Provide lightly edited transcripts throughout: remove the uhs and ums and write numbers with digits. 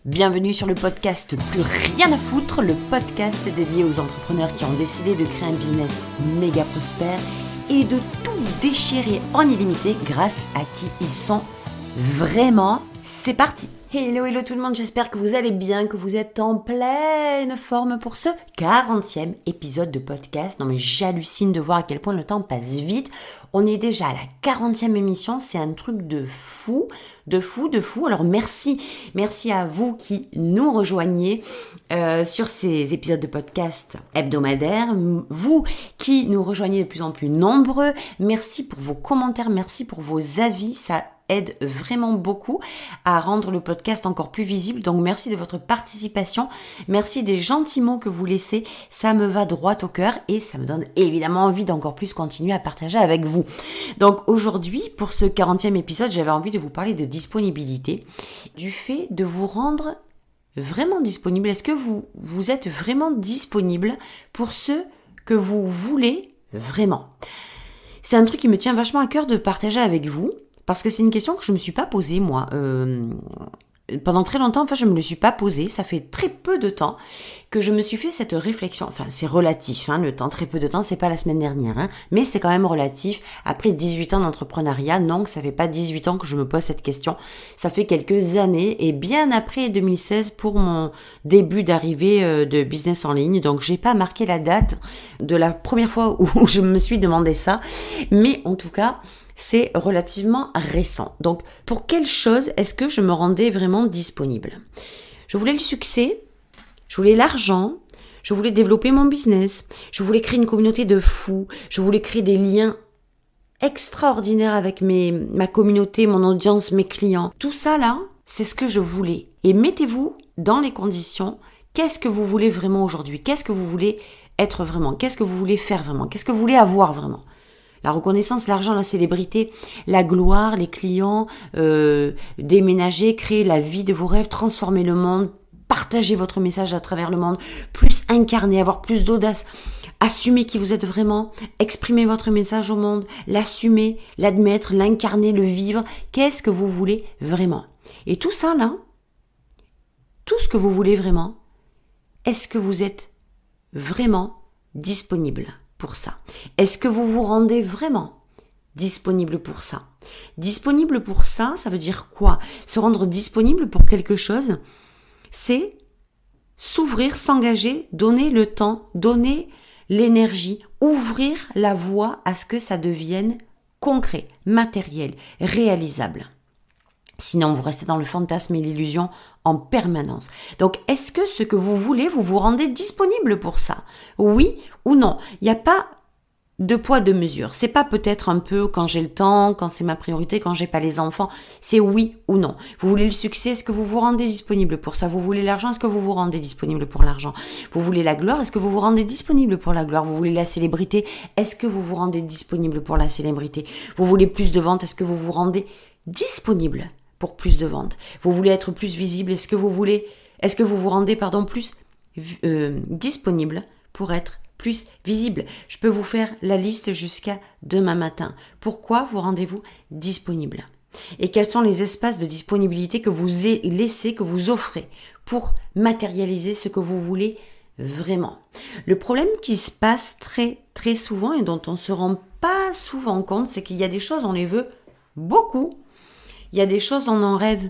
Bienvenue sur le podcast Plus rien à foutre, le podcast dédié aux entrepreneurs qui ont décidé de créer un business méga prospère et de tout déchirer en illimité grâce à qui ils sont vraiment. C'est parti! Hello tout le monde, j'espère que vous allez bien, que vous êtes en pleine forme pour ce 40e épisode de podcast. Non mais j'hallucine de voir à quel point le temps passe vite. On est déjà à la 40e émission, c'est un truc de fou. Alors merci à vous qui nous rejoignez sur ces épisodes de podcast hebdomadaires. Vous qui nous rejoignez de plus en plus nombreux, merci pour vos commentaires, merci pour vos avis, ça aide vraiment beaucoup à rendre le podcast encore plus visible. Donc merci de votre participation, merci des gentils mots que vous laissez, ça me va droit au cœur et ça me donne évidemment envie d'encore plus continuer à partager avec vous. Donc aujourd'hui, pour ce 40e épisode, j'avais envie de vous parler de disponibilité, du fait de vous rendre vraiment disponible. Est-ce que vous êtes vraiment disponible pour ce que vous voulez vraiment? C'est un truc qui me tient vachement à cœur de partager avec vous. Parce que c'est une question que je me suis pas posée, moi. Pendant très longtemps, je me le suis pas posée. Ça fait très peu de temps que je me suis fait cette réflexion. Enfin, c'est relatif, le temps, très peu de temps, c'est pas la semaine dernière, mais c'est quand même relatif. Après 18 ans d'entrepreneuriat, non, ça fait pas 18 ans que je me pose cette question. Ça fait quelques années et bien après 2016 pour mon début d'arrivée de business en ligne. Donc, j'ai pas marqué la date de la première fois où je me suis demandé ça. Mais en tout cas, c'est relativement récent. Donc, pour quelle chose est-ce que je me rendais vraiment disponible? Je voulais le succès, je voulais l'argent, je voulais développer mon business, je voulais créer une communauté de fous, je voulais créer des liens extraordinaires avec ma communauté, mon audience, mes clients. Tout ça là, c'est ce que je voulais. Et mettez-vous dans les conditions, qu'est-ce que vous voulez vraiment aujourd'hui? Qu'est-ce que vous voulez être vraiment? Qu'est-ce que vous voulez faire vraiment? Qu'est-ce que vous voulez avoir vraiment? La reconnaissance, l'argent, la célébrité, la gloire, les clients, déménager, créer la vie de vos rêves, transformer le monde, partager votre message à travers le monde, plus incarner, avoir plus d'audace, assumer qui vous êtes vraiment, exprimer votre message au monde, l'assumer, l'admettre, l'incarner, le vivre. Qu'est-ce que vous voulez vraiment? Et tout ça là, tout ce que vous voulez vraiment, est-ce que vous êtes vraiment disponible pour ça? Est-ce que vous vous rendez vraiment disponible pour ça? Disponible pour ça, ça veut dire quoi? Se rendre disponible pour quelque chose, c'est s'ouvrir, s'engager, donner le temps, donner l'énergie, ouvrir la voie à ce que ça devienne concret, matériel, réalisable. Sinon, vous restez dans le fantasme et l'illusion en permanence. Donc, est-ce que ce que vous voulez, vous vous rendez disponible pour ça? Oui ou non? Il n'y a pas de poids, de mesure. C'est pas peut-être un peu quand j'ai le temps, quand c'est ma priorité, quand j'ai pas les enfants. C'est oui ou non. Vous voulez le succès, est-ce que vous vous rendez disponible pour ça? Vous voulez l'argent, est-ce que vous vous rendez disponible pour l'argent? Vous voulez la gloire, est-ce que vous vous rendez disponible pour la gloire? Vous voulez la célébrité, est-ce que vous vous rendez disponible pour la célébrité? Vous voulez plus de ventes, est-ce que vous vous rendez disponible pour plus de ventes? Vous voulez être plus visible, est-ce que vous vous rendez plus disponible pour être plus visible? Je peux vous faire la liste jusqu'à demain matin. Pourquoi vous rendez-vous disponible? Et quels sont les espaces de disponibilité que vous laissez, que vous offrez pour matérialiser ce que vous voulez vraiment? Le problème qui se passe très très souvent et dont on ne se rend pas souvent compte, c'est qu'il y a des choses, on les veut beaucoup. Il y a des choses, on en rêve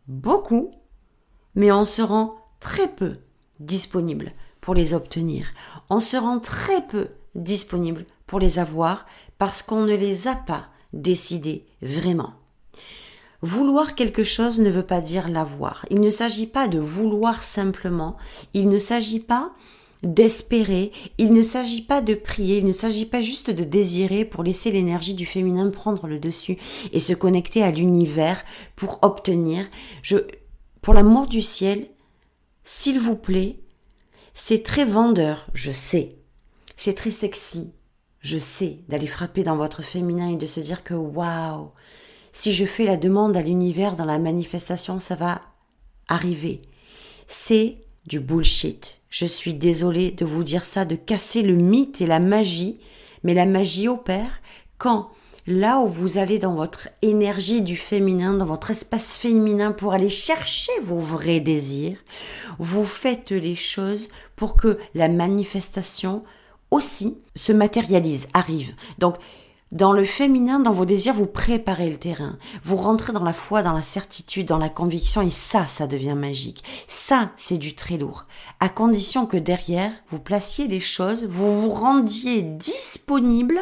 beaucoup, mais on se rend très peu disponible pour les obtenir. On se rend très peu disponible pour les avoir parce qu'on ne les a pas décidés vraiment. Vouloir quelque chose ne veut pas dire l'avoir. Il ne s'agit pas de vouloir simplement, il ne s'agit pas d'espérer, il ne s'agit pas de prier, il ne s'agit pas juste de désirer pour laisser l'énergie du féminin prendre le dessus et se connecter à l'univers pour obtenir. Pour l'amour du ciel, s'il vous plaît, c'est très vendeur, je sais. C'est très sexy, je sais, d'aller frapper dans votre féminin et de se dire que waouh, si je fais la demande à l'univers dans la manifestation, ça va arriver. C'est du bullshit. Je suis désolée de vous dire ça, de casser le mythe et la magie, mais la magie opère quand là où vous allez dans votre énergie du féminin, dans votre espace féminin pour aller chercher vos vrais désirs, vous faites les choses pour que la manifestation aussi se matérialise, arrive. Donc, dans le féminin, dans vos désirs, vous préparez le terrain. Vous rentrez dans la foi, dans la certitude, dans la conviction et ça devient magique. Ça, c'est du très lourd. À condition que derrière, vous placiez les choses, vous vous rendiez disponible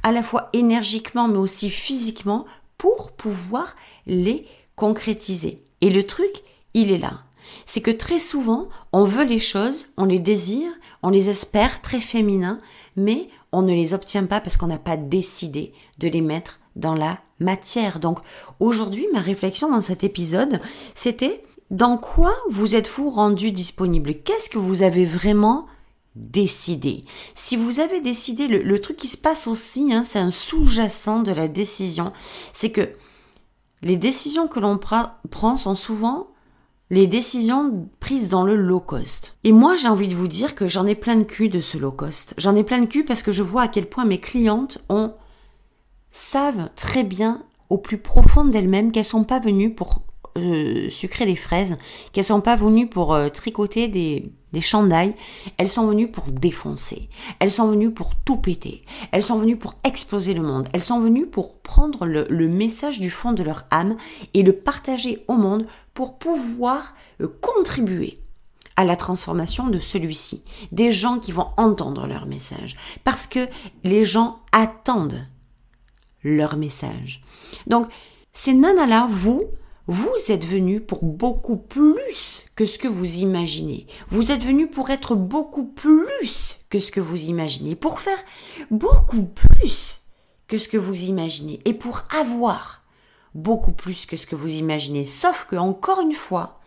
à la fois énergiquement mais aussi physiquement pour pouvoir les concrétiser. Et le truc, il est là. C'est que très souvent, on veut les choses, on les désire, on les espère très féminins, mais on ne les obtient pas parce qu'on n'a pas décidé de les mettre dans la matière. Donc aujourd'hui, ma réflexion dans cet épisode, c'était dans quoi vous êtes-vous rendu disponible ? Qu'est-ce que vous avez vraiment décidé ? Si vous avez décidé, le truc qui se passe aussi, c'est un sous-jacent de la décision, c'est que les décisions que l'on prend sont souvent les décisions prises dans le low cost. Et moi, j'ai envie de vous dire que j'en ai plein de cul de ce low cost. J'en ai plein de cul parce que je vois à quel point mes clientes savent très bien au plus profond d'elles-mêmes qu'elles sont pas venues pour sucrer des fraises, qu'elles sont pas venues pour tricoter des chandails, elles sont venues pour défoncer, elles sont venues pour tout péter, elles sont venues pour exploser le monde, elles sont venues pour prendre le message du fond de leur âme et le partager au monde pour pouvoir contribuer à la transformation de celui-ci, des gens qui vont entendre leur message, parce que les gens attendent leur message. Donc, ces nanas-là, vous êtes venus pour beaucoup plus que ce que vous imaginez. Vous êtes venus pour être beaucoup plus que ce que vous imaginez, pour faire beaucoup plus que ce que vous imaginez et pour avoir beaucoup plus que ce que vous imaginez. Sauf que, encore une fois,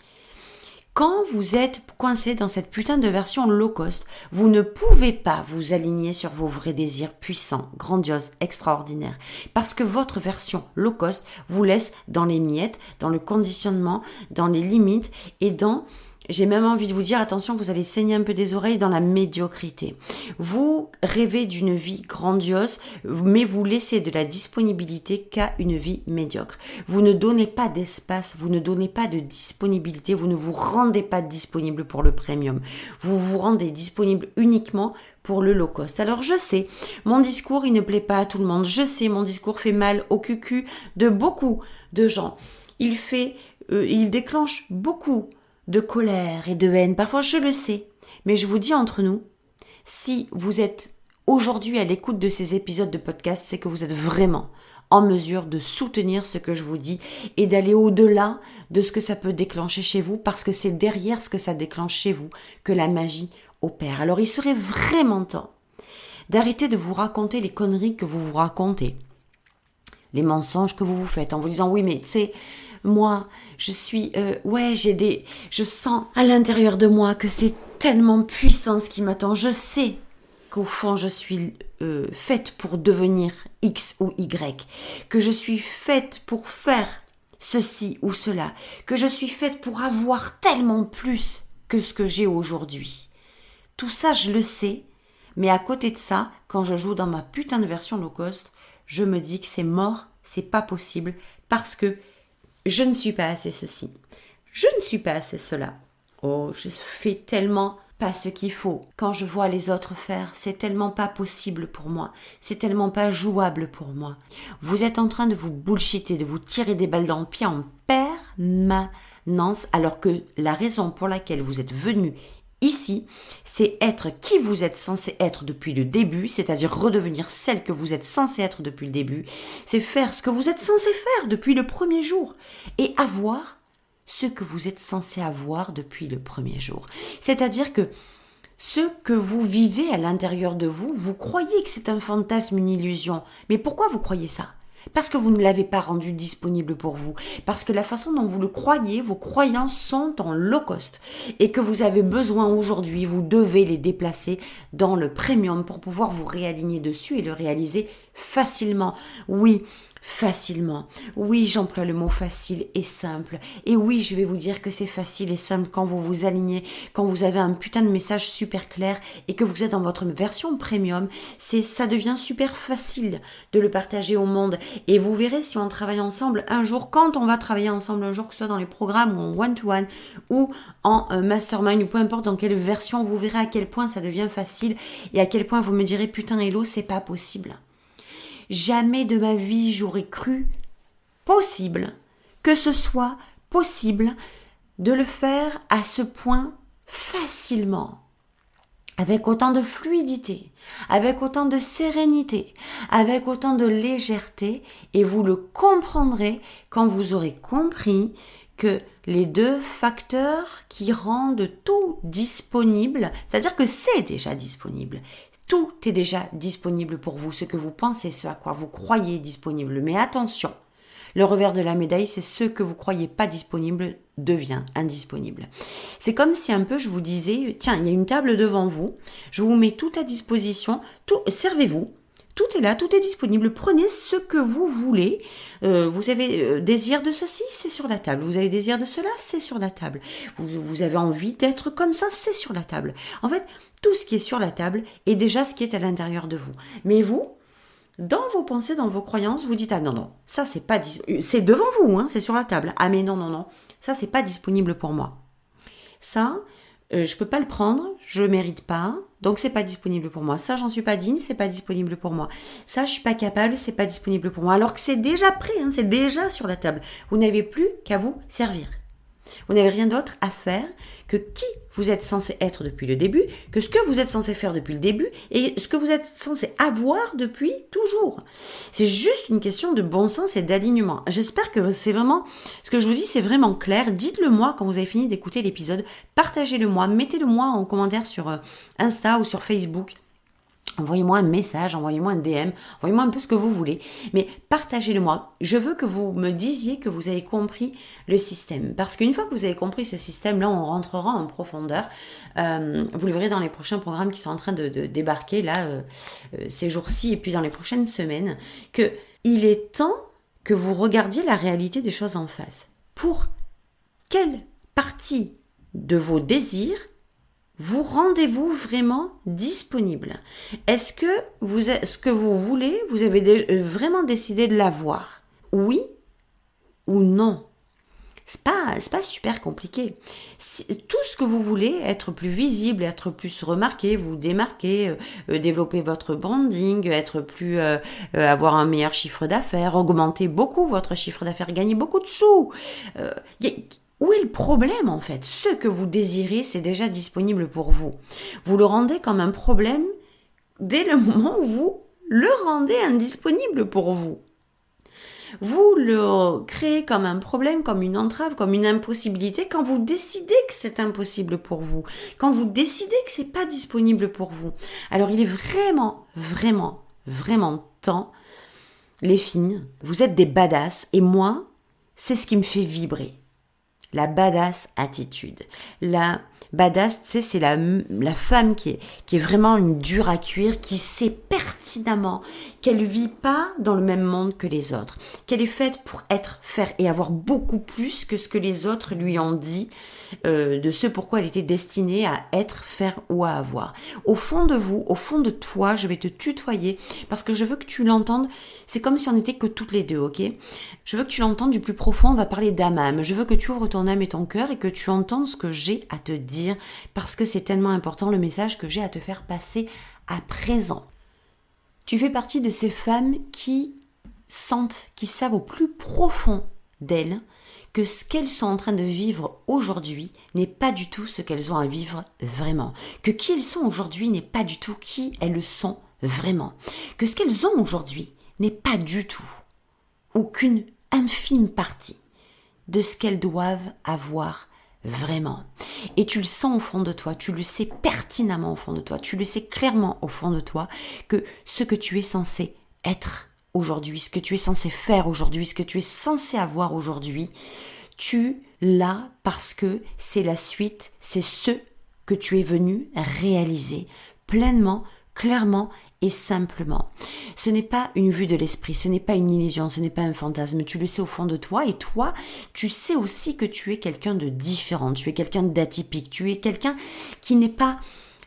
quand vous êtes coincé dans cette putain de version low cost, vous ne pouvez pas vous aligner sur vos vrais désirs puissants, grandioses, extraordinaires. Parce que votre version low cost vous laisse dans les miettes, dans le conditionnement, dans les limites et dans... J'ai même envie de vous dire, attention, vous allez saigner un peu des oreilles dans la médiocrité. Vous rêvez d'une vie grandiose, mais vous laissez de la disponibilité qu'à une vie médiocre. Vous ne donnez pas d'espace, vous ne donnez pas de disponibilité, vous ne vous rendez pas disponible pour le premium. Vous vous rendez disponible uniquement pour le low cost. Alors je sais, mon discours, il ne plaît pas à tout le monde. Je sais, mon discours fait mal au cucu de beaucoup de gens. Il déclenche beaucoup de colère et de haine. Parfois, je le sais. Mais je vous dis entre nous, si vous êtes aujourd'hui à l'écoute de ces épisodes de podcast, c'est que vous êtes vraiment en mesure de soutenir ce que je vous dis et d'aller au-delà de ce que ça peut déclencher chez vous, parce que c'est derrière ce que ça déclenche chez vous que la magie opère. Alors, il serait vraiment temps d'arrêter de vous raconter les conneries que vous vous racontez, les mensonges que vous vous faites en vous disant « Oui, mais tu sais, moi, je suis... je sens à l'intérieur de moi que c'est tellement puissant ce qui m'attend. Je sais qu'au fond, je suis faite pour devenir X ou Y, que je suis faite pour faire ceci ou cela, que je suis faite pour avoir tellement plus que ce que j'ai aujourd'hui. » Tout ça, je le sais, mais à côté de ça, quand je joue dans ma putain de version low cost, je me dis que c'est mort, c'est pas possible, parce que je ne suis pas assez ceci. Je ne suis pas assez cela. Oh, je fais tellement pas ce qu'il faut. Quand je vois les autres faire, c'est tellement pas possible pour moi. C'est tellement pas jouable pour moi. Vous êtes en train de vous bullshiter, de vous tirer des balles dans le pied en permanence, alors que la raison pour laquelle vous êtes venu ici, c'est être qui vous êtes censé être depuis le début, c'est-à-dire redevenir celle que vous êtes censé être depuis le début, c'est faire ce que vous êtes censé faire depuis le premier jour et avoir ce que vous êtes censé avoir depuis le premier jour. C'est-à-dire que ce que vous vivez à l'intérieur de vous, vous croyez que c'est un fantasme, une illusion. Mais pourquoi vous croyez ça ? Parce que vous ne l'avez pas rendu disponible pour vous. Parce que la façon dont vous le croyez, vos croyances sont en low cost. Et que vous avez besoin aujourd'hui, vous devez les déplacer dans le premium pour pouvoir vous réaligner dessus et le réaliser facilement. Oui, facilement. Oui, j'emploie le mot facile et simple. Et oui, je vais vous dire que c'est facile et simple quand vous vous alignez, quand vous avez un putain de message super clair et que vous êtes dans votre version premium. Ça devient super facile de le partager au monde. Et vous verrez si on travaille ensemble un jour, quand on va travailler ensemble un jour, que ce soit dans les programmes ou en one-to-one ou en mastermind ou peu importe dans quelle version, vous verrez à quel point ça devient facile et à quel point vous me direz putain Hello, c'est pas possible. Jamais de ma vie j'aurais cru possible que ce soit possible de le faire à ce point facilement, avec autant de fluidité, avec autant de sérénité, avec autant de légèreté, et vous le comprendrez quand vous aurez compris que les deux facteurs qui rendent tout disponible, c'est-à-dire que c'est déjà disponible, tout est déjà disponible pour vous, ce que vous pensez, ce à quoi vous croyez disponible. Mais attention, le revers de la médaille, c'est ce que vous croyez pas disponible devient indisponible. C'est comme si un peu je vous disais, tiens, il y a une table devant vous, je vous mets tout à disposition, servez-vous. Tout est là, tout est disponible. Prenez ce que vous voulez. Vous avez désir de ceci, c'est sur la table. Vous avez désir de cela, c'est sur la table. Vous avez envie d'être comme ça, c'est sur la table. En fait, tout ce qui est sur la table est déjà ce qui est à l'intérieur de vous. Mais vous, dans vos pensées, dans vos croyances, vous dites ah non, ça c'est pas c'est devant vous, hein, c'est sur la table. Ah mais non, ça c'est pas disponible pour moi. Ça, je peux pas le prendre, je mérite pas, donc c'est pas disponible pour moi. Ça, j'en suis pas digne, c'est pas disponible pour moi. Ça, je suis pas capable, c'est pas disponible pour moi. Alors que c'est déjà prêt, hein, c'est déjà sur la table. Vous n'avez plus qu'à vous servir. Vous n'avez rien d'autre à faire que qui vous êtes censé être depuis le début, que ce que vous êtes censé faire depuis le début et ce que vous êtes censé avoir depuis toujours. C'est juste une question de bon sens et d'alignement. J'espère que c'est vraiment, ce que je vous dis, c'est vraiment clair. Dites-le moi quand vous avez fini d'écouter l'épisode. Partagez-le moi, mettez-le moi en commentaire sur Insta ou sur Facebook. Envoyez-moi un message, envoyez-moi un DM, envoyez-moi un peu ce que vous voulez, mais partagez-le moi. Je veux que vous me disiez que vous avez compris le système, parce qu'une fois que vous avez compris ce système-là, on rentrera en profondeur. Vous le verrez dans les prochains programmes qui sont en train de débarquer là ces jours-ci et puis dans les prochaines semaines, que il est temps que vous regardiez la réalité des choses en face. Pour quelle partie de vos désirs vous rendez-vous vraiment disponible? Est-ce que ce que vous voulez, vous avez vraiment décidé de l'avoir? Oui ou non? C'est pas super compliqué. Tout ce que vous voulez, être plus visible, être plus remarqué, vous démarquer, développer votre branding, être plus, avoir un meilleur chiffre d'affaires, augmenter beaucoup votre chiffre d'affaires, gagner beaucoup de sous. Où est le problème en fait? Ce que vous désirez, c'est déjà disponible pour vous. Vous le rendez comme un problème dès le moment où vous le rendez indisponible pour vous. Vous le créez comme un problème, comme une entrave, comme une impossibilité quand vous décidez que c'est impossible pour vous, quand vous décidez que c'est pas disponible pour vous. Alors il est vraiment temps, les filles, vous êtes des badass et moi, c'est ce qui me fait vibrer. La badass attitude. La badass, tu sais, c'est la femme qui est vraiment une dure à cuire, qui sait pertinemment qu'elle vit pas dans le même monde que les autres, qu'elle est faite pour être, faire et avoir beaucoup plus que ce que les autres lui ont dit, de ce pourquoi elle était destinée à être, faire ou à avoir. Au fond de vous, au fond de toi, je vais te tutoyer parce que je veux que tu l'entendes. C'est comme si on n'était que toutes les deux, ok? Je veux que tu l'entendes du plus profond. On va parler d'âme à âme. Je veux que tu ouvres ton âme et ton cœur et que tu entendes ce que j'ai à te dire parce que c'est tellement important le message que j'ai à te faire passer à présent. Tu fais partie de ces femmes qui sentent, qui savent au plus profond d'elles que ce qu'elles sont en train de vivre aujourd'hui n'est pas du tout ce qu'elles ont à vivre vraiment. Que qui elles sont aujourd'hui n'est pas du tout qui elles sont vraiment. Que ce qu'elles ont aujourd'hui n'est pas du tout ou qu'une infime partie de ce qu'elles doivent avoir vraiment. Et tu le sens au fond de toi, tu le sais pertinemment au fond de toi, tu le sais clairement au fond de toi que ce que tu es censé être aujourd'hui, ce que tu es censé faire aujourd'hui, ce que tu es censé avoir aujourd'hui, tu l'as parce que c'est la suite, c'est ce que tu es venu réaliser pleinement clairement et simplement. Ce n'est pas une vue de l'esprit, ce n'est pas une illusion, ce n'est pas un fantasme. Tu le sais au fond de toi et toi, tu sais aussi que tu es quelqu'un de différent, tu es quelqu'un d'atypique, tu es quelqu'un qui n'est pas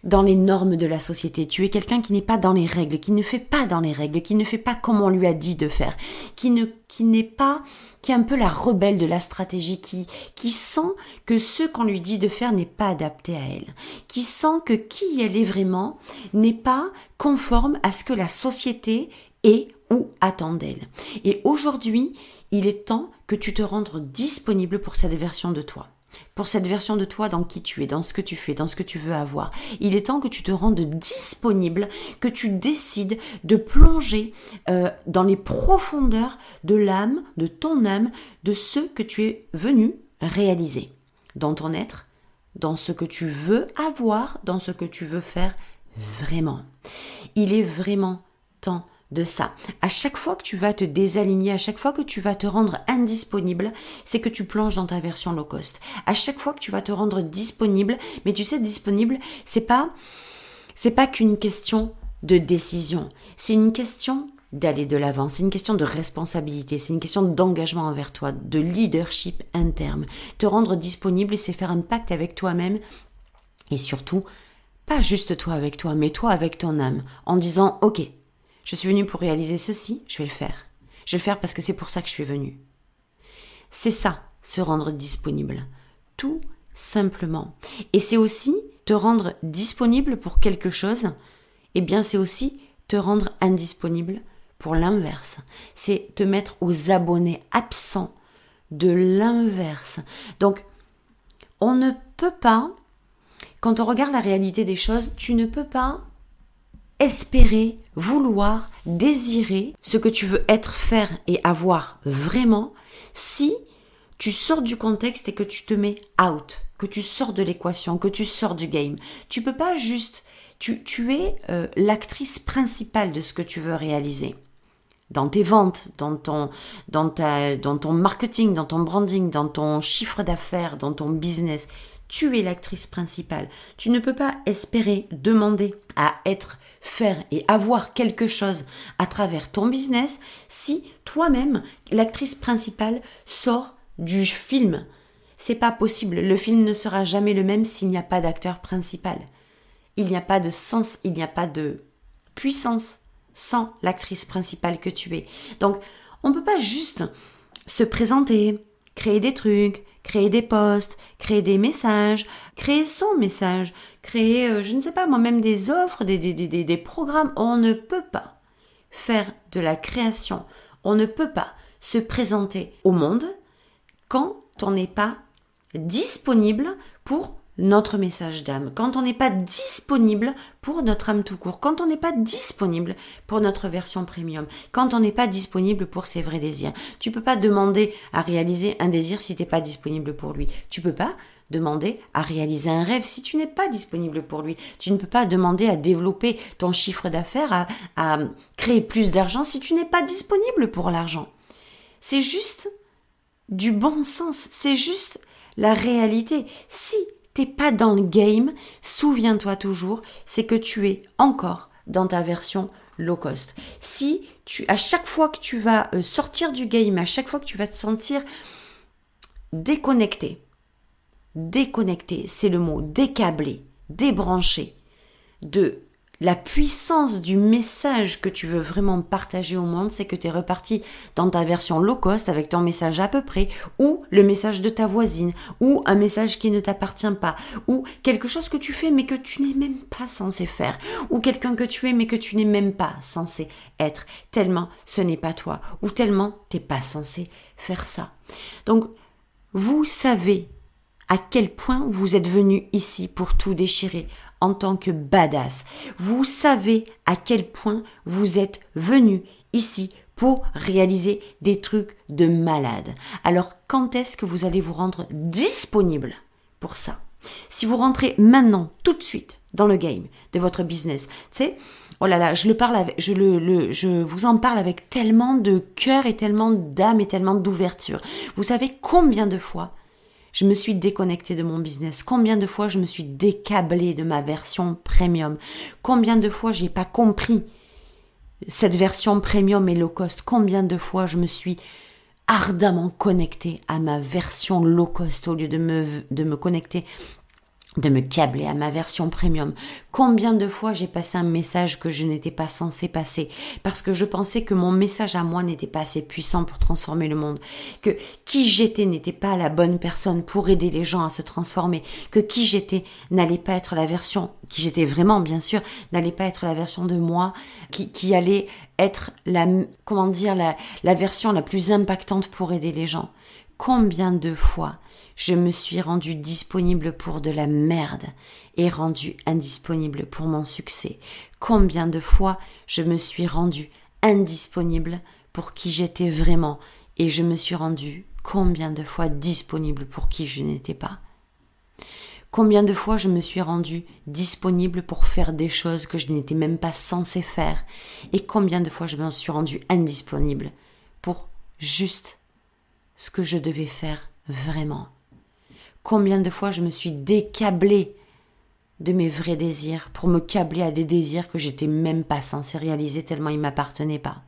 dans les normes de la société. Tu es quelqu'un qui n'est pas dans les règles, qui ne fait pas dans les règles, qui ne fait pas comme on lui a dit de faire, qui est un peu la rebelle de la stratégie, qui sent que ce qu'on lui dit de faire n'est pas adapté à elle, qui sent que qui elle est vraiment n'est pas conforme à ce que la société est ou attend d'elle. Et aujourd'hui, il est temps que tu te rendes disponible pour cette version de toi. Pour cette version de toi dans qui tu es, dans ce que tu fais, dans ce que tu veux avoir. Il est temps que tu te rendes disponible, que tu décides de plonger dans les profondeurs de l'âme, de ton âme, de ce que tu es venu réaliser. Dans ton être, dans ce que tu veux avoir, dans ce que tu veux faire vraiment. Il est vraiment temps de ça. À chaque fois que tu vas te désaligner, à chaque fois que tu vas te rendre indisponible, c'est que tu plonges dans ta version low cost. À chaque fois que tu vas te rendre disponible, mais tu sais, disponible, c'est pas qu'une question de décision. C'est une question d'aller de l'avant. C'est une question de responsabilité. C'est une question d'engagement envers toi, de leadership interne. Te rendre disponible, c'est faire un pacte avec toi-même et surtout, pas juste toi avec toi, mais toi avec ton âme, en disant, ok, je suis venue pour réaliser ceci, je vais le faire. Je vais le faire parce que c'est pour ça que je suis venue. C'est ça, se rendre disponible. Tout simplement. Et c'est aussi te rendre disponible pour quelque chose, eh bien c'est aussi te rendre indisponible pour l'inverse. C'est te mettre aux abonnés absents de l'inverse. Donc, on ne peut pas, quand on regarde la réalité des choses, tu ne peux pas espérer, vouloir, désirer ce que tu veux être, faire et avoir vraiment si tu sors du contexte et que tu te mets out, que tu sors de l'équation, que tu sors du game. Tu peux pas juste... Tu es l'actrice principale de ce que tu veux réaliser. Dans tes ventes, dans ton marketing, dans ton branding, dans ton chiffre d'affaires, dans ton business. Tu es l'actrice principale. Tu ne peux pas espérer demander à être, faire et avoir quelque chose à travers ton business si toi-même, l'actrice principale, sort du film. C'est pas possible. Le film ne sera jamais le même s'il n'y a pas d'acteur principal. Il n'y a pas de sens, il n'y a pas de puissance sans l'actrice principale que tu es. Donc, on ne peut pas juste se présenter, créer des trucs, créer des posts, créer des messages, créer son message, créer, je ne sais pas moi-même, des offres, des programmes. On ne peut pas faire de la création. On ne peut pas se présenter au monde quand on n'est pas disponible pour notre message d'âme, quand on n'est pas disponible pour notre âme tout court, quand on n'est pas disponible pour notre version premium, quand on n'est pas disponible pour ses vrais désirs. Tu peux pas demander à réaliser un désir si tu n'es pas disponible pour lui. Tu peux pas demander à réaliser un rêve si tu n'es pas disponible pour lui. Tu ne peux pas demander à développer ton chiffre d'affaires, à créer plus d'argent si tu n'es pas disponible pour l'argent. C'est juste du bon sens, c'est juste la réalité. Si t'es pas dans le game, souviens-toi toujours, c'est que tu es encore dans ta version low cost. Si à chaque fois que tu vas sortir du game, à chaque fois que tu vas te sentir déconnecté, c'est le mot, décablé, débranché de la puissance du message que tu veux vraiment partager au monde, c'est que tu es reparti dans ta version low cost avec ton message à peu près, ou le message de ta voisine, ou un message qui ne t'appartient pas, ou quelque chose que tu fais mais que tu n'es même pas censé faire, ou quelqu'un que tu es mais que tu n'es même pas censé être, tellement ce n'est pas toi, ou tellement t'es pas censé faire ça. Donc, vous savez à quel point vous êtes venu ici pour tout déchirer en tant que badass. Vous savez à quel point vous êtes venu ici pour réaliser des trucs de malade. Alors, quand est-ce que vous allez vous rendre disponible pour ça? Si vous rentrez maintenant, tout de suite, dans le game de votre business, tu sais, oh là là, je vous en parle avec tellement de cœur et tellement d'âme et tellement d'ouverture. Vous savez combien de fois je me suis déconnectée de mon business? Combien de fois je me suis décâblée de ma version premium? Combien de fois j'ai pas compris cette version premium et low cost? Combien de fois je me suis ardemment connectée à ma version low cost au lieu de me connecter, de me câbler à ma version premium? Combien de fois j'ai passé un message que je n'étais pas censée passer parce que je pensais que mon message à moi n'était pas assez puissant pour transformer le monde, que qui j'étais n'était pas la bonne personne pour aider les gens à se transformer, que qui j'étais n'allait pas être la version, qui j'étais vraiment bien sûr, n'allait pas être la version de moi qui allait être la version la plus impactante pour aider les gens. Combien de fois je me suis rendue disponible pour de la merde et rendue indisponible pour mon succès? Combien de fois je me suis rendue indisponible pour qui j'étais vraiment et je me suis rendue combien de fois disponible pour qui je n'étais pas? Combien de fois je me suis rendue disponible pour faire des choses que je n'étais même pas censée faire et combien de fois je me suis rendue indisponible pour juste ce que je devais faire vraiment? Combien de fois je me suis décâblée de mes vrais désirs pour me câbler à des désirs que j'étais même pas censée réaliser tellement ils m'appartenaient pas?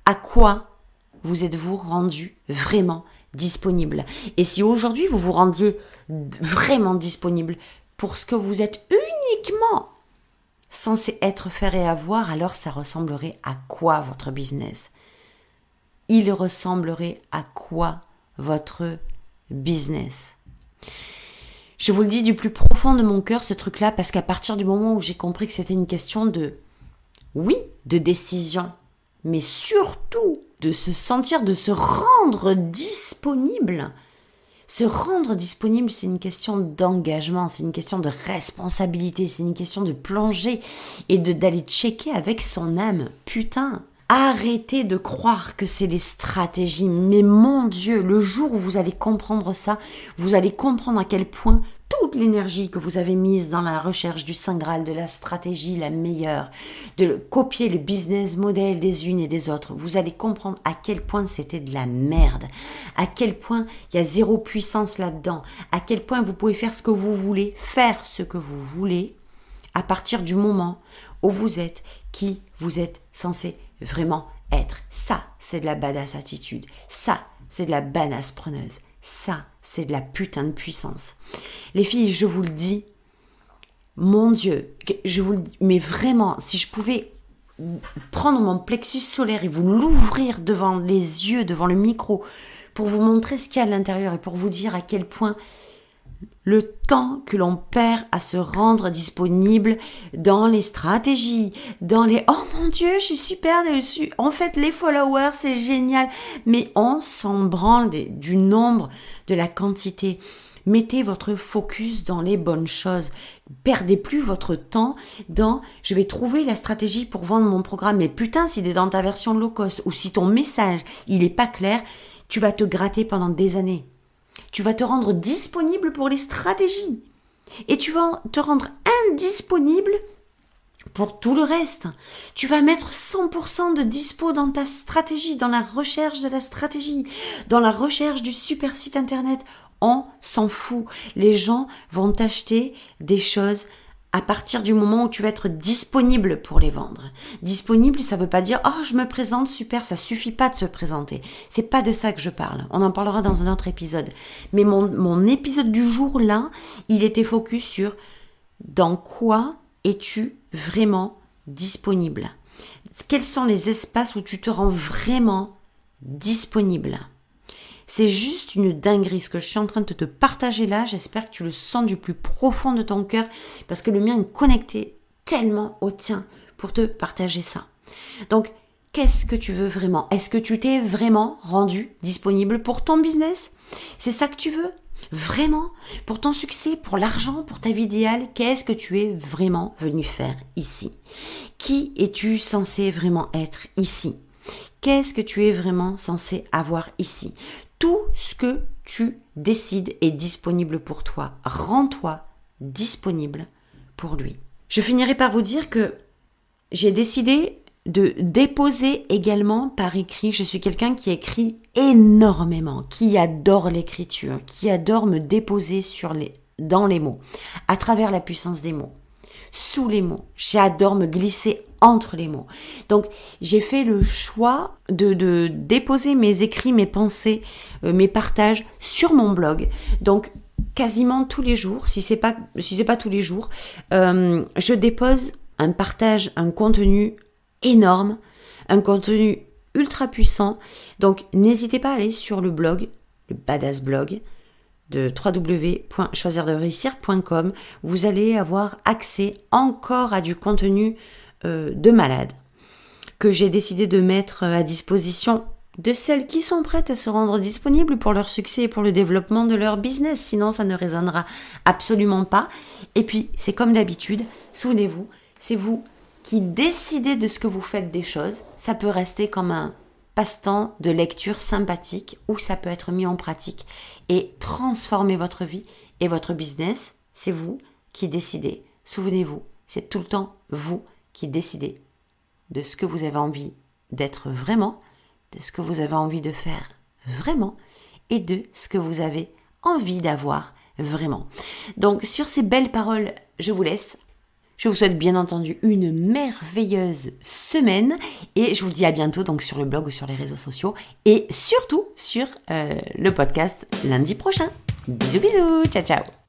À quoi vous êtes-vous rendu vraiment disponible? Et si aujourd'hui vous vous rendiez vraiment disponible pour ce que vous êtes uniquement censé être, faire et avoir, alors ça ressemblerait à quoi votre business? Il ressemblerait à quoi votre business? Je vous le dis du plus profond de mon cœur, ce truc-là, parce qu'à partir du moment où j'ai compris que c'était une question de décision, mais surtout de se sentir, de se rendre disponible. Se rendre disponible, c'est une question d'engagement, c'est une question de responsabilité, c'est une question de plonger et d'aller checker avec son âme. Putain! Arrêtez de croire que c'est les stratégies. Mais mon Dieu, le jour où vous allez comprendre ça, vous allez comprendre à quel point toute l'énergie que vous avez mise dans la recherche du Saint Graal, de la stratégie la meilleure, de copier le business model des unes et des autres, vous allez comprendre à quel point c'était de la merde, à quel point il y a zéro puissance là-dedans, à quel point vous pouvez faire ce que vous voulez, à partir du moment où vous êtes qui vous êtes censé vraiment être. Ça, c'est de la badass attitude. Ça, c'est de la badass preneuse. Ça, c'est de la putain de puissance. Les filles, je vous le dis, mon Dieu, je vous le dis, mais vraiment, si je pouvais prendre mon plexus solaire et vous l'ouvrir devant les yeux, devant le micro, pour vous montrer ce qu'il y a à l'intérieur et pour vous dire à quel point le temps que l'on perd à se rendre disponible dans les stratégies, dans les « Oh mon Dieu, je suis super dessus !» En fait, les followers, c'est génial. Mais on s'en branle du nombre, de la quantité. Mettez votre focus dans les bonnes choses. Perdez plus votre temps dans « Je vais trouver la stratégie pour vendre mon programme. » Mais putain, s'il est dans ta version low cost ou si ton message, il est pas clair, tu vas te gratter pendant des années. Tu vas te rendre disponible pour les stratégies et tu vas te rendre indisponible pour tout le reste. Tu vas mettre 100% de dispo dans ta stratégie, dans la recherche de la stratégie, dans la recherche du super site internet. On s'en fout. Les gens vont t'acheter des choses à partir du moment où tu vas être disponible pour les vendre. Disponible, ça veut pas dire « Oh, je me présente, super », ça suffit pas de se présenter. C'est pas de ça que je parle. On en parlera dans un autre épisode. Mais mon épisode du jour, là, il était focus sur dans quoi es-tu vraiment disponible ? Quels sont les espaces où tu te rends vraiment disponible ? C'est juste une dinguerie ce que je suis en train de te partager là. J'espère que tu le sens du plus profond de ton cœur parce que le mien est connecté tellement au tien pour te partager ça. Donc, qu'est-ce que tu veux vraiment ? Est-ce que tu t'es vraiment rendu disponible pour ton business ? C'est ça que tu veux ? Vraiment ? Pour ton succès, pour l'argent, pour ta vie idéale ? Qu'est-ce que tu es vraiment venu faire ici ? Qui es-tu censé vraiment être ici ? Qu'est-ce que tu es vraiment censé avoir ici ? Tout ce que tu décides est disponible pour toi. Rends-toi disponible pour lui. Je finirai par vous dire que j'ai décidé de déposer également par écrit. Je suis quelqu'un qui écrit énormément, qui adore l'écriture, qui adore me déposer dans les mots, à travers la puissance des mots, sous les mots. J'adore me glisser entre les mots. Donc, j'ai fait le choix de déposer mes écrits, mes pensées, mes partages sur mon blog. Donc, quasiment tous les jours, si c'est pas tous les jours, je dépose un partage, un contenu énorme, un contenu ultra puissant. Donc, n'hésitez pas à aller sur le blog, le Badass Blog, de www.choisirderéussir.com. Vous allez avoir accès encore à du contenu de malade que j'ai décidé de mettre à disposition de celles qui sont prêtes à se rendre disponibles pour leur succès et pour le développement de leur business. Sinon, ça ne résonnera absolument pas. Et puis, c'est comme d'habitude, souvenez-vous, c'est vous qui décidez de ce que vous faites des choses. Ça peut rester comme un passe-temps de lecture sympathique ou ça peut être mis en pratique et transformer votre vie et votre business. C'est vous qui décidez. Souvenez-vous, c'est tout le temps vous qui décidez de ce que vous avez envie d'être vraiment, de ce que vous avez envie de faire vraiment et de ce que vous avez envie d'avoir vraiment. Donc sur ces belles paroles, je vous laisse. Je vous souhaite bien entendu une merveilleuse semaine et je vous dis à bientôt donc sur le blog ou sur les réseaux sociaux et surtout sur le podcast lundi prochain. Bisous bisous, ciao ciao.